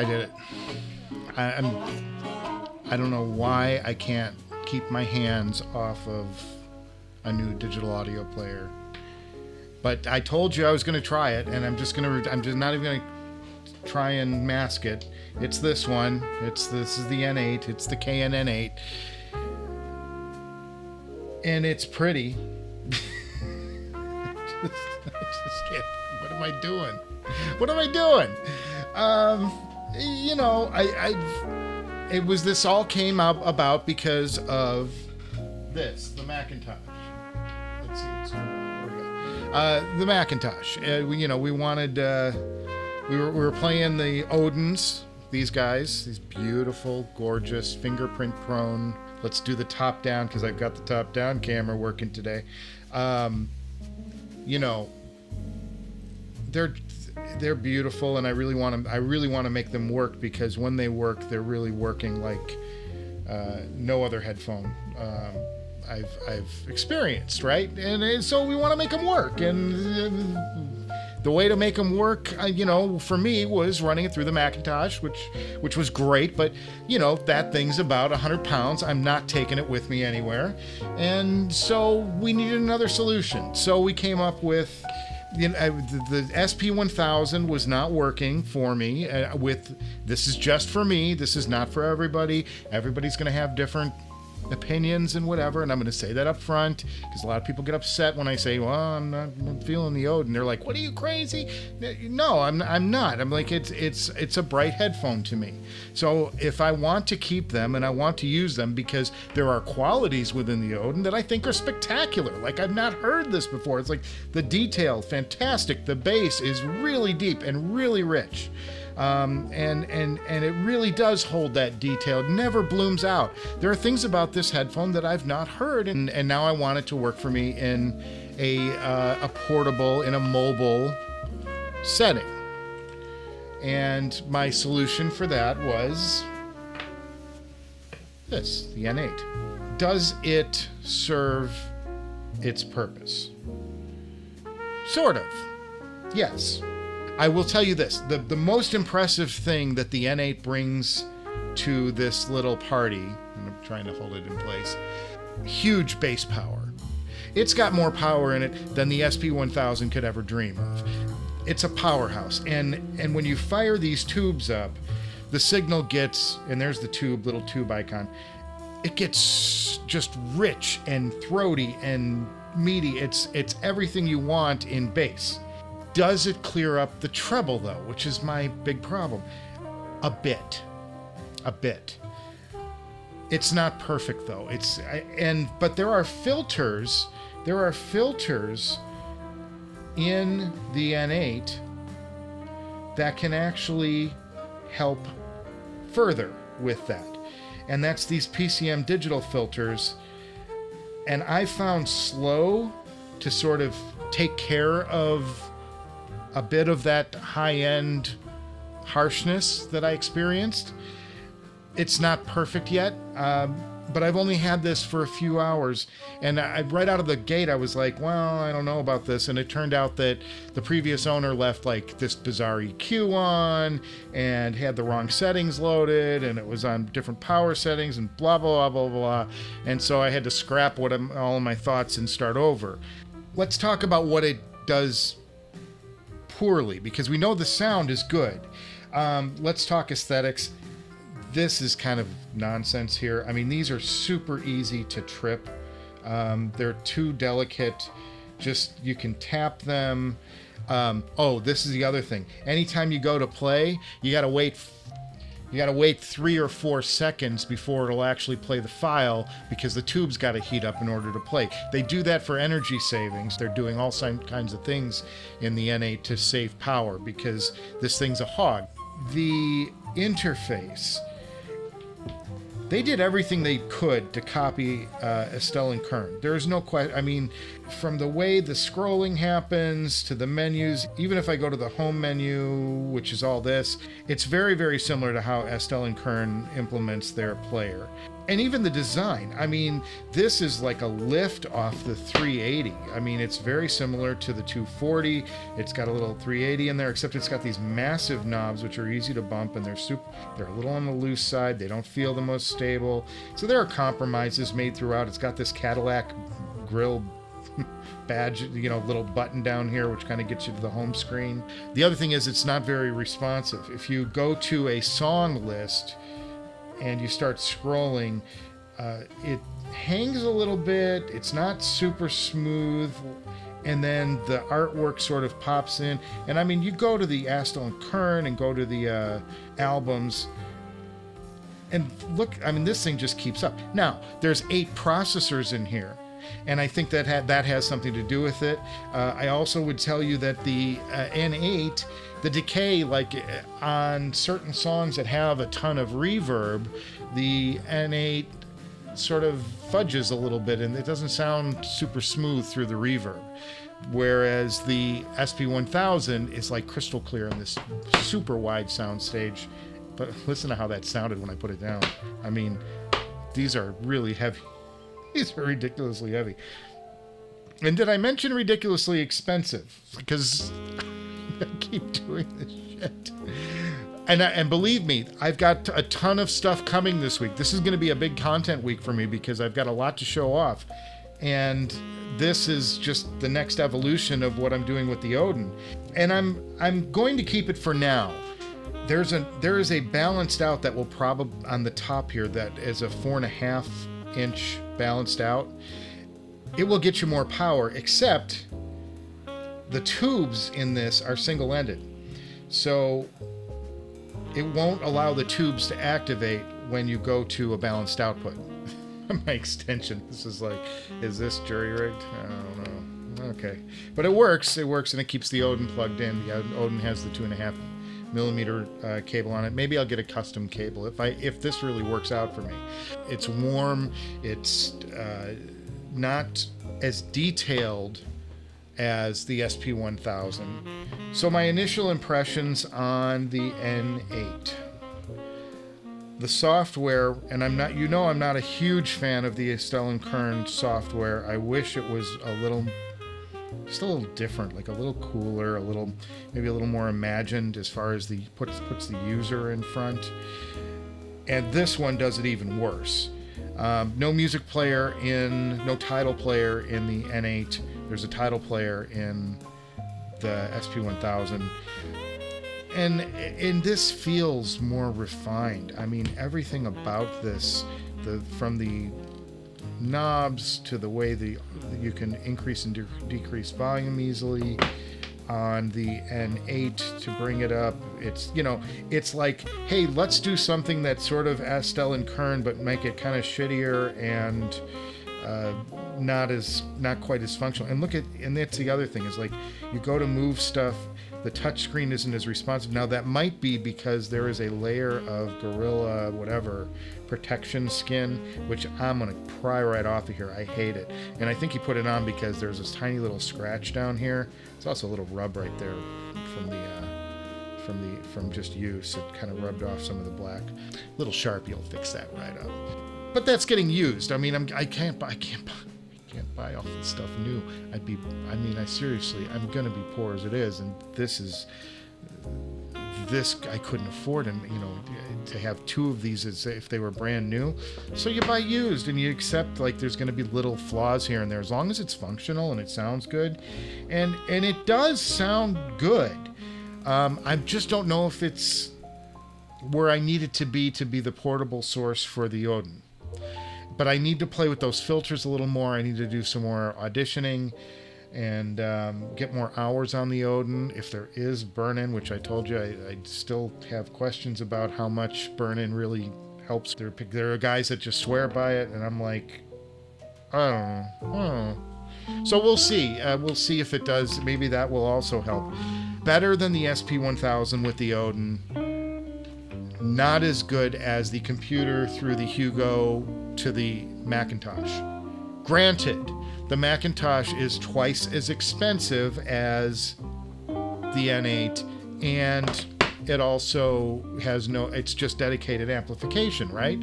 I did it. I don't know why I can't keep my hands off of a new digital audio player. But I told you I was going to try it, and I'm just not even going to try and mask it. It's this one. This is the N8. It's the Cayin N8. And it's pretty. I just can't. What am I doing? This all came up about because of this, the Macintosh. Let's see what's going on. There we go. The Macintosh. We wanted. We were playing the Odins. These guys, these beautiful, gorgeous, fingerprint-prone. Let's do the top-down because I've got the top-down camera working today. They're beautiful, and I really want to make them work because when they work, they're really working like no other headphone I've experienced, right? And so we want to make them work, and the way to make them work, for me was running it through the Macintosh, which was great, but that thing's about 100 pounds. I'm not taking it with me anywhere, and so we needed another solution. So we came up with. The SP1000 was not working for me. This is just for me. This is not for everybody. Everybody's going to have different opinions and whatever, and I'm going to say that up front because a lot of people get upset when I say, well, I'm feeling the Odin. They're like, what, are you crazy? No, I'm not. I'm like, it's a bright headphone to me. So if I want to keep them and I want to use them because there are qualities within the Odin that I think are spectacular. Like, I've not heard this before. It's like the detail, fantastic. The bass is really deep and really rich. And it really does hold that detail. It never blooms out. There are things about this headphone that I've not heard, and now I want it to work for me in a portable, in a mobile setting. And my solution for that was this, the N8. Does it serve its purpose? Sort of. Yes. I will tell you this, the most impressive thing that the N8 brings to this little party, and I'm trying to hold it in place, huge bass power. It's got more power in it than the SP1000 could ever dream of. It's a powerhouse, and when you fire these tubes up, the signal gets, and there's the little tube icon, it gets just rich and throaty and meaty. It's everything you want in bass. Does it clear up the treble, though, which is my big problem? A bit. It's not perfect, though. But there are filters. There are filters in the N8 that can actually help further with that. And that's these PCM digital filters. And I found slow to sort of take care of a bit of that high-end harshness that I experienced. It's not perfect yet, but I've only had this for a few hours, and right out of the gate I was like, well, I don't know about this, and it turned out that the previous owner left like this bizarre EQ on and had the wrong settings loaded, and it was on different power settings and blah blah blah blah blah, and so I had to scrap all of my thoughts and start over. Let's talk about what it does poorly, because we know the sound is good. Let's talk aesthetics. This is kind of nonsense here. I mean, these are super easy to trip. They're too delicate. Just, you can tap them. This is the other thing. Anytime you go to play, you gotta wait 3 or 4 seconds before it'll actually play the file, because the tube's got to heat up in order to play. They do that for energy savings. They're doing all kinds of things in the N8 to save power because this thing's a hog. The interface, they did everything they could to copy Estelle and Kern. There's no question. I mean, from the way the scrolling happens to the menus, even if I go to the home menu, which is all this, it's very, very similar to how Estelle and Kern implements their player. And even the design, I mean, this is like a lift off the 380. I mean, it's very similar to the 240. It's got a little 380 in there, except it's got these massive knobs, which are easy to bump, and they're a little on the loose side. They don't feel the most stable. So there are compromises made throughout. It's got this Cadillac grill badge, you know, little button down here, which kind of gets you to the home screen. The other thing is it's not very responsive. If you go to a song list and you start scrolling, it hangs a little bit. It's not super smooth, and then the artwork sort of pops in. And I mean, you go to the Astel and Kern and go to the albums, and look, I mean, this thing just keeps up. Now, there's 8 processors in here, and I think that has something to do with it. I also would tell you that the N8, the decay, like on certain songs that have a ton of reverb, the N8 sort of fudges a little bit and it doesn't sound super smooth through the reverb. Whereas the SP1000 is like crystal clear in this super wide sound stage. But listen to how that sounded when I put it down. I mean, these are really heavy. These are ridiculously heavy. And did I mention ridiculously expensive? Because I keep doing this shit. And believe me, I've got a ton of stuff coming this week. This is going to be a big content week for me because I've got a lot to show off. And this is just the next evolution of what I'm doing with the Odin. And I'm going to keep it for now. There is a balanced out that will probably on the top here that is a 4.5 inch balanced out. It will get you more power, except the tubes in this are single-ended. So it won't allow the tubes to activate when you go to a balanced output. My extension, this is like, is this jury-rigged? I don't know. Okay. But it works, and it keeps the Odin plugged in. The Odin has the 2.5 millimeter cable on it. Maybe I'll get a custom cable if this really works out for me. It's warm. It's not as detailed as the SP1000. So my initial impressions on the N8. The software, and I'm not a huge fan of the Astel and Kern software. I wish it was just a little different, like a little cooler, maybe a little more imagined as far as puts the user in front. And this one does it even worse. No music player no Tidal player in the N8. There's a Tidal player in the SP1000. And this feels more refined. I mean, everything about this, from the knobs to the way you can increase and decrease volume easily on the N8 to bring it up. It's like, hey, let's do something that's sort of Astel and Kern, but make it kind of shittier and not quite as functional. And that's the other thing is, like, you go to move stuff, the touchscreen isn't as responsive. Now that might be because there is a layer of Gorilla whatever protection skin, which I'm gonna pry right off of here. I hate it. And I think he put it on because there's this tiny little scratch down here. There's also a little rub right there from just use. It kind of rubbed off some of the black. Little Sharpie will fix that right up. But that's getting used. I mean, I can't buy all this stuff new. I'm gonna be poor as it is, and this I couldn't afford, and to have 2 of these as if they were brand new. So you buy used, and you accept like there's gonna be little flaws here and there, as long as it's functional and it sounds good, and it does sound good. I just don't know if it's where I need it to be the portable source for the Odin. But I need to play with those filters a little more. I need to do some more auditioning and get more hours on the Odin. If there is burn-in, which I told you, I still have questions about how much burn-in really helps. There are guys that just swear by it, and I'm like, I don't know. So we'll see. We'll see if it does. Maybe that will also help. Better than the SP1000 with the Odin. Not as good as the computer through the Hugo to the Macintosh. Granted, the Macintosh is twice as expensive as the N8, and it also has it's just dedicated amplification, right?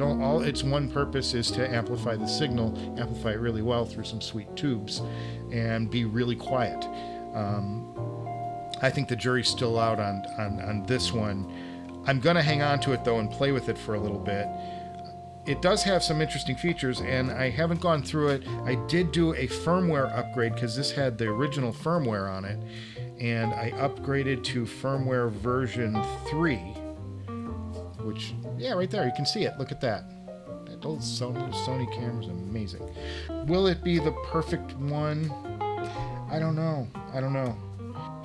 All its one purpose is to amplify the signal, amplify it really well through some sweet tubes, and be really quiet. I think the jury's still out on this one. I'm going to hang on to it though and play with it for a little bit. It does have some interesting features, and I haven't gone through it. I did do a firmware upgrade because this had the original firmware on it, and I upgraded to firmware version 3, which, yeah, right there, you can see it. Look at that. That old Sony camera's amazing. Will it be the perfect one? I don't know.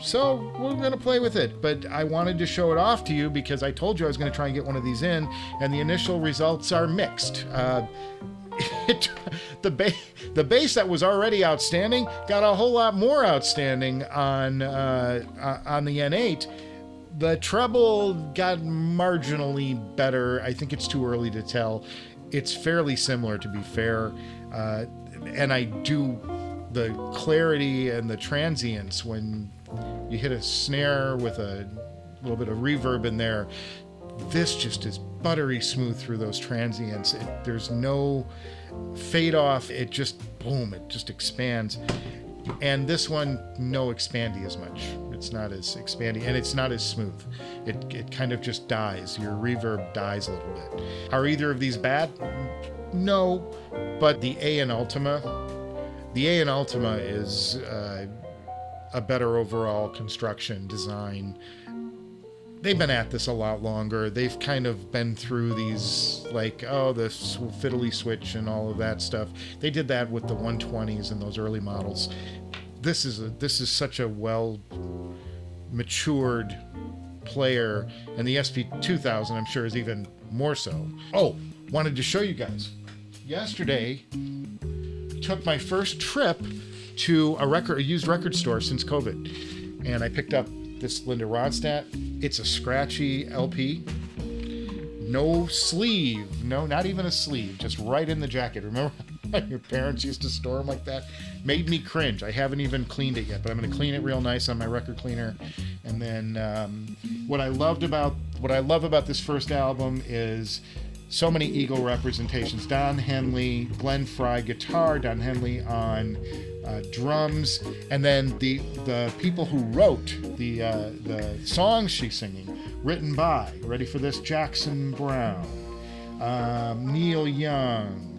So we're going to play with it, but I wanted to show it off to you because I told you I was going to try and get one of these in, and the initial results are mixed. The bass that was already outstanding got a whole lot more outstanding on the N8. The treble got marginally better. I think it's too early to tell. It's fairly similar, to be fair, and I do the clarity and the transients when you hit a snare with a little bit of reverb in there. This just is buttery smooth through those transients. There's no fade off. It just, boom, it just expands. And this one, no expandy as much. It's not as expandy, and it's not as smooth. It kind of just dies. Your reverb dies a little bit. Are either of these bad? No, but the A&Ultima is a better overall construction design. They've been at this a lot longer. They've kind of been through these, like, the fiddly switch and all of that stuff. They did that with the 120s and those early models. This is such a well matured player, and the SP1000 I'm sure is even more so. Oh, wanted to show you guys. Yesterday, took my first trip to a used record store since COVID, and I picked up this Linda Ronstadt. It's a scratchy LP, no sleeve, not even a sleeve, just right in the jacket. Remember when your parents used to store them like that? Made me cringe. I haven't even cleaned it yet, but I'm going to clean it real nice on my record cleaner. And then what I love about this first album is so many Eagle representations. Don Henley, Glenn Frey guitar, Don Henley on drums, and then the people who wrote the songs she's singing, written by, ready for this, Jackson Browne, Neil Young.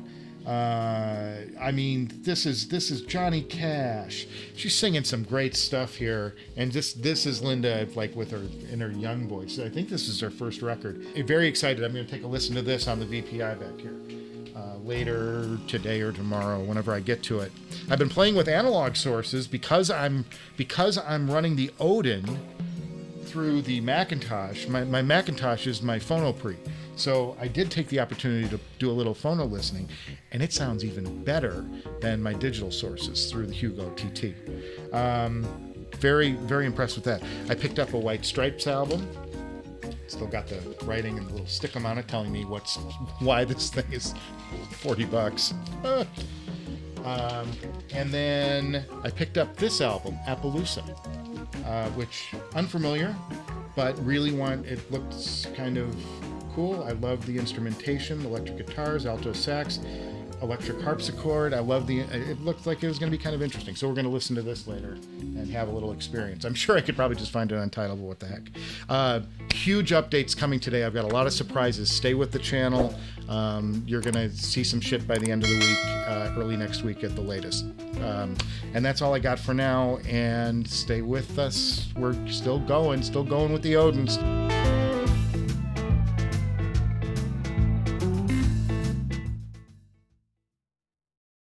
I mean, this is Johnny Cash. She's singing some great stuff here, and this is Linda, like, with her in her young voice. I think this is her first record. I'm very excited. I'm going to take a listen to this on the VPI back here later today or tomorrow, whenever I get to it. I've been playing with analog sources because I'm running the Odin through the Macintosh. My Macintosh is my phono pre. So I did take the opportunity to do a little phono listening, and it sounds even better than my digital sources through the Hugo TT. Very, very impressed with that. I picked up a White Stripes album. Still got the writing and the little stickum on it telling me why this thing is $40. And then I picked up this album, Appaloosa, which unfamiliar, but really it looks kind of cool. I love the instrumentation, electric guitars, alto sax, electric harpsichord. It looked like it was going to be kind of interesting. So we're going to listen to this later and have a little experience. I'm sure I could probably just find it on Tidal, but what the heck. Huge updates coming today. I've got a lot of surprises. Stay with the channel. You're going to see some shit by the end of the week, early next week at the latest. And that's all I got for now. And stay with us. We're still going with the Odins.